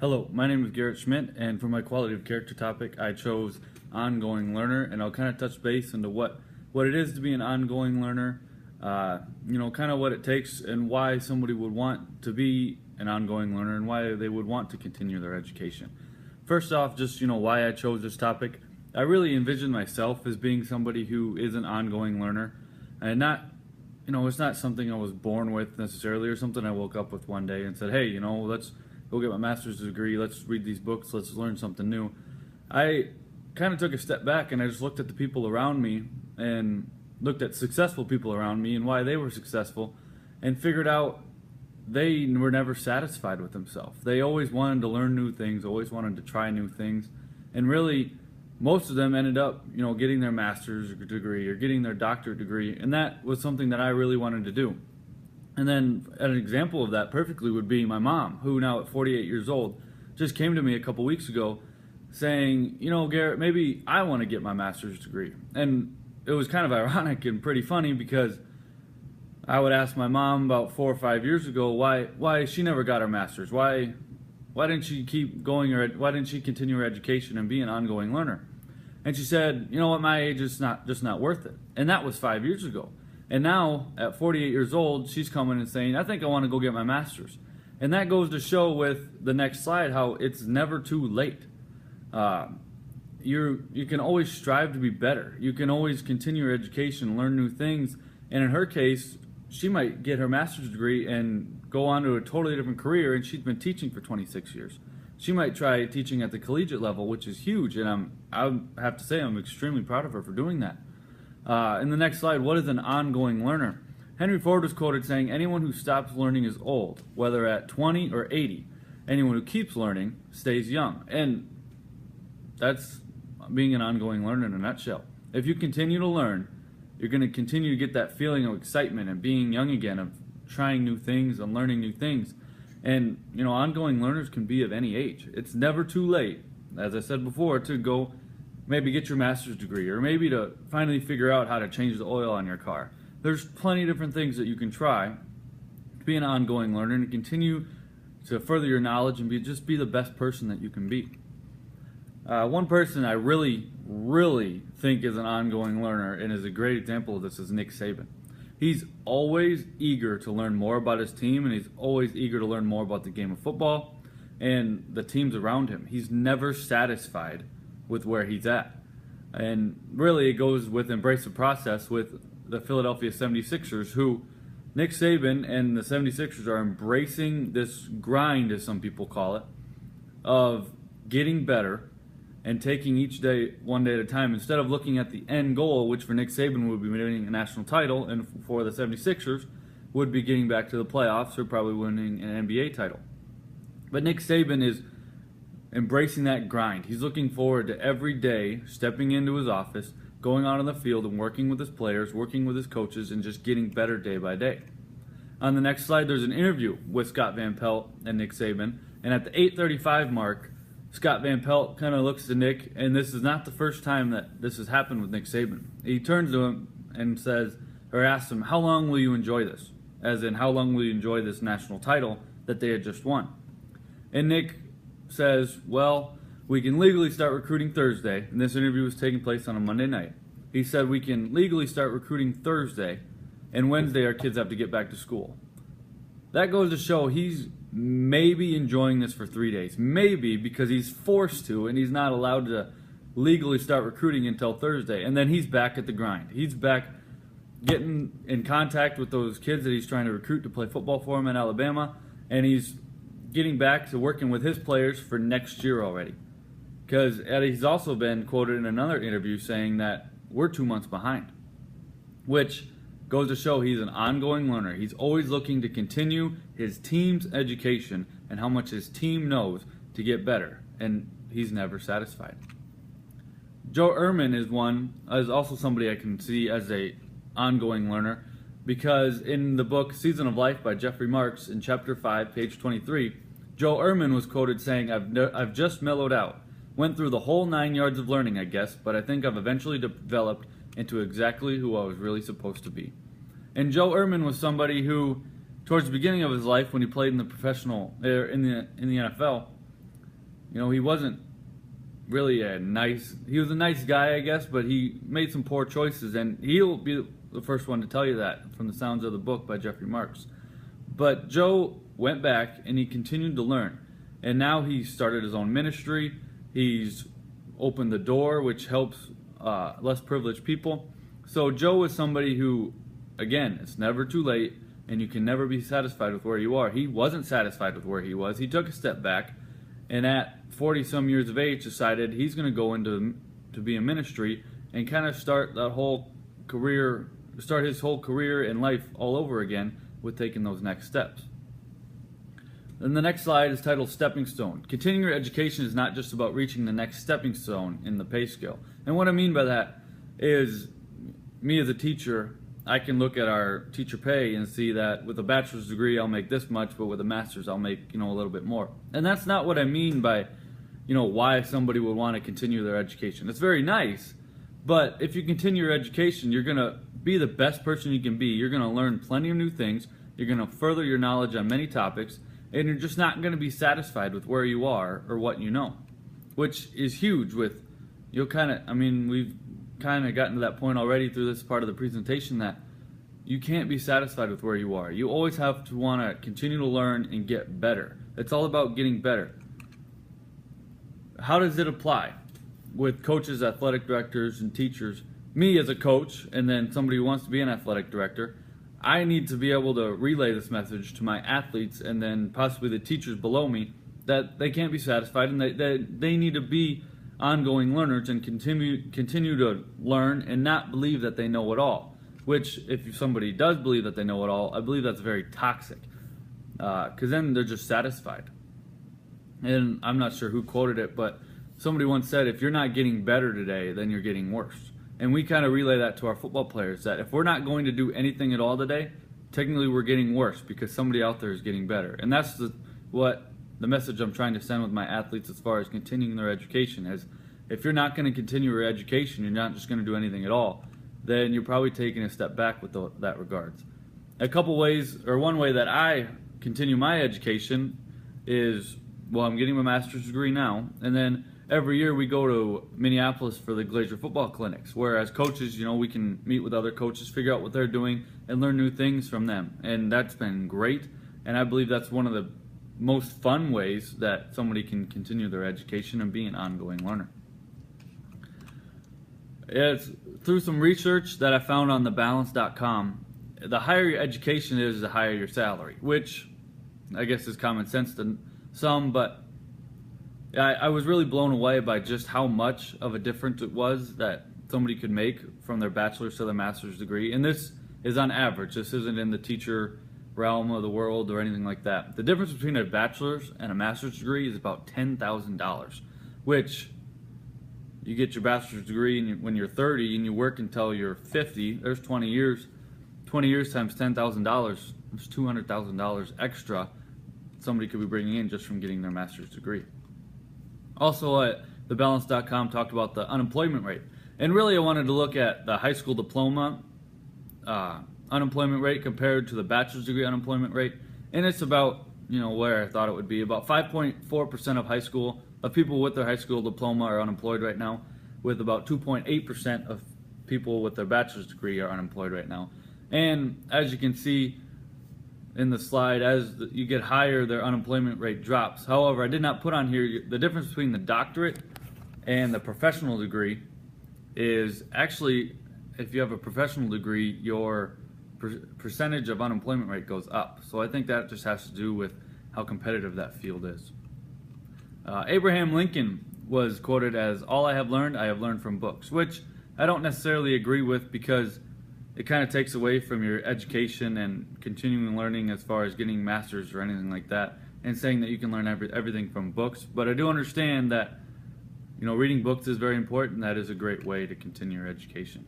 Hello, my name is Garrett Schmidt, and for my quality of character topic, I chose ongoing learner, and I'll kind of touch base into what it is to be an ongoing learner, kind of what it takes and why somebody would want to be an ongoing learner and why they would want to continue their education. First off, just, why I chose this topic. I really envision myself as being somebody who is an ongoing learner, and not, it's not something I was born with necessarily or something I woke up with one day and said, hey, let's go get my master's degree, let's read these books, let's learn something new. I kind of took a step back and I just looked at the people around me and looked at successful people around me and why they were successful and figured out they were never satisfied with themselves. They always wanted to learn new things, always wanted to try new things, and really most of them ended up, getting their master's degree or getting their doctorate degree, and that was something that I really wanted to do. And then an example of that perfectly would be my mom, who now at 48 years old just came to me a couple weeks ago saying, Garrett, maybe I want to get my master's degree. And it was kind of ironic and pretty funny because I would ask my mom about 4 or 5 years ago why she never got her master's. Why didn't she keep going, or why didn't she continue her education and be an ongoing learner? And she said, at my age it's just not worth it. And that was 5 years ago. And now, at 48 years old, she's coming and saying, I think I want to go get my master's. And that goes to show with the next slide how it's never too late. You can always strive to be better. You can always continue your education, learn new things. And in her case, she might get her master's degree and go on to a totally different career, and she's been teaching for 26 years. She might try teaching at the collegiate level, which is huge, and I have to say I'm extremely proud of her for doing that. In the next slide, what is an ongoing learner? Henry Ford was quoted saying, anyone who stops learning is old, whether at 20 or 80. Anyone who keeps learning stays young. And that's being an ongoing learner in a nutshell. If you continue to learn, you're going to continue to get that feeling of excitement and being young again, of trying new things and learning new things. And, ongoing learners can be of any age. It's never too late, as I said before, to go maybe get your master's degree, or maybe to finally figure out how to change the oil on your car. There's plenty of different things that you can try to be an ongoing learner and continue to further your knowledge and just be the best person that you can be. One person I really, really think is an ongoing learner and is a great example of this is Nick Saban. He's always eager to learn more about his team, and he's always eager to learn more about the game of football and the teams around him. He's never satisfied with where he's at. And really it goes with embrace the process with the Philadelphia 76ers, who Nick Saban and the 76ers are embracing this grind, as some people call it, of getting better and taking each day one day at a time, instead of looking at the end goal, which for Nick Saban would be winning a national title, and for the 76ers would be getting back to the playoffs or probably winning an NBA title. But Nick Saban is embracing that grind. He's looking forward to every day stepping into his office, going out on the field and working with his players, working with his coaches, and just getting better day by day. On the next slide, there's an interview with Scott Van Pelt and Nick Saban, and at the 8:35 mark, Scott Van Pelt kind of looks to Nick, and this is not the first time that this has happened with Nick Saban. He turns to him and says, or asks him, how long will you enjoy this? As in, how long will you enjoy this national title that they had just won? And Nick says, well, we can legally start recruiting Thursday, and this interview was taking place on a Monday night. He said we can legally start recruiting Thursday, and Wednesday our kids have to get back to school. That goes to show he's maybe enjoying this for 3 days. Maybe because he's forced to, and he's not allowed to legally start recruiting until Thursday. And then he's back at the grind. He's back getting in contact with those kids that he's trying to recruit to play football for him in Alabama, and he's getting back to working with his players for next year already. Because he's also been quoted in another interview saying that we're 2 months behind, which goes to show he's an ongoing learner. He's always looking to continue his team's education and how much his team knows to get better, and he's never satisfied. Joe Ehrmann is also somebody I can see as a ongoing learner, because in the book Season of Life by Jeffrey Marks, in chapter 5, page 23, Joe Ehrmann was quoted saying, I've just mellowed out. Went through the whole 9 yards of learning, I guess, but I think I've eventually developed into exactly who I was really supposed to be. And Joe Ehrmann was somebody who, towards the beginning of his life, when he played in the in the NFL, he wasn't really he was a nice guy, I guess, but he made some poor choices, and he'll be the first one to tell you that from the sounds of the book by Jeffrey Marks. But Joe went back and he continued to learn, and now he started his own ministry. He's opened the door, which helps less privileged people. So Joe is somebody who, again, it's never too late, and you can never be satisfied with where you are. He wasn't satisfied with where he was. He took a step back, and at 40 some years of age decided he's going to go into to be a ministry and kind of start his whole career and life all over again with taking those next steps. Then the next slide is titled Stepping Stone. Continuing your education is not just about reaching the next stepping stone in the pay scale. And what I mean by that is, me as a teacher, I can look at our teacher pay and see that with a bachelor's degree I'll make this much, but with a master's I'll make a little bit more. And that's not what I mean by why somebody would want to continue their education. It's very nice, but if you continue your education, you're going to be the best person you can be. You're going to learn plenty of new things. You're going to further your knowledge on many topics, and you're just not going to be satisfied with where you are or what you know, which is huge. We've kind of gotten to that point already through this part of the presentation, that you can't be satisfied with where you are. You always have to want to continue to learn and get better. It's all about getting better. How does it apply with coaches, athletic directors, and teachers? Me as a coach, and then somebody who wants to be an athletic director, I need to be able to relay this message to my athletes and then possibly the teachers below me, that they can't be satisfied and that they need to be ongoing learners and continue to learn and not believe that they know it all. Which, if somebody does believe that they know it all, I believe that's very toxic, because then they're just satisfied. And I'm not sure who quoted it, but somebody once said, if you're not getting better today, then you're getting worse. And we kind of relay that to our football players, that if we're not going to do anything at all today, technically we're getting worse because somebody out there is getting better. And that's what the message I'm trying to send with my athletes as far as continuing their education is. If you're not going to continue your education, you're not just going to do anything at all, then you're probably taking a step back with that regards. One way that I continue my education is, I'm getting my master's degree now, and then every year we go to Minneapolis for the Glazier football clinics, where as coaches, we can meet with other coaches, figure out what they're doing, and learn new things from them. And that's been great, and I believe that's one of the most fun ways that somebody can continue their education and be an ongoing learner. It's through some research that I found on thebalance.com, the higher your education is, the higher your salary, which I guess is common sense to some, but I was really blown away by just how much of a difference it was that somebody could make from their bachelor's to their master's degree. And this is on average. This isn't in the teacher realm of the world or anything like that. The difference between a bachelor's and a master's degree is about $10,000, which you get your bachelor's degree when you're 30 and you work until you're 50. There's 20 years. 20 years times $10,000, there's $200,000 extra somebody could be bringing in just from getting their master's degree. Also, thebalance.com talked about the unemployment rate. And really, I wanted to look at the high school diploma unemployment rate compared to the bachelor's degree unemployment rate. And it's about, where I thought it would be. About 5.4% of people with their high school diploma are unemployed right now, with about 2.8% of people with their bachelor's degree are unemployed right now. And as you can see in the slide, as you get higher, their unemployment rate drops. However, I did not put on here the difference between the doctorate and the professional degree is actually, if you have a professional degree, your percentage of unemployment rate goes up. So I think that just has to do with how competitive that field is. Abraham Lincoln was quoted as, "All I have learned from books," which I don't necessarily agree with, because it kind of takes away from your education and continuing learning as far as getting masters or anything like that, and saying that you can learn everything from books. But I do understand that reading books is very important. That is a great way to continue your education.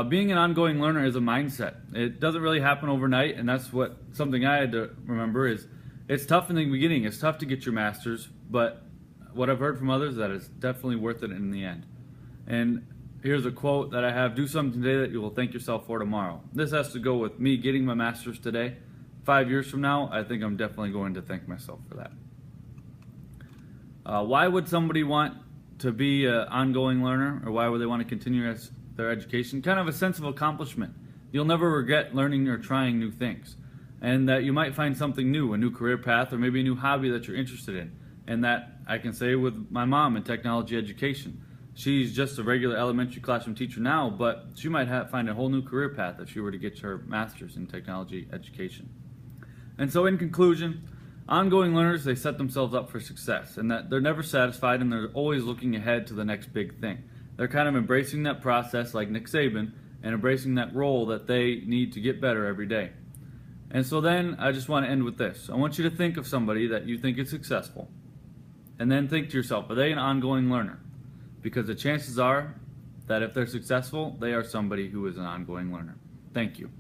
Being an ongoing learner is a mindset. It doesn't really happen overnight, and that's something I had to remember is it's tough in the beginning. It's tough to get your master's, but what I've heard from others is that it's definitely worth it in the end. And here's a quote that I have: "Do something today that you will thank yourself for tomorrow." This has to go with me getting my master's today. 5 years from now, I think I'm definitely going to thank myself for that. Why would somebody want to be an ongoing learner, or why would they want to continue their education? Kind of a sense of accomplishment. You'll never regret learning or trying new things, and that you might find something new, a new career path, or maybe a new hobby that you're interested in. And that I can say with my mom in technology education. She's just a regular elementary classroom teacher now, but she might find a whole new career path if she were to get her master's in technology education. And so in conclusion, ongoing learners, they set themselves up for success, and that they're never satisfied and they're always looking ahead to the next big thing. They're kind of embracing that process like Nick Saban and embracing that role that they need to get better every day. And so then I just want to end with this. I want you to think of somebody that you think is successful, and then think to yourself, are they an ongoing learner? Because the chances are that if they're successful, they are somebody who is an ongoing learner. Thank you.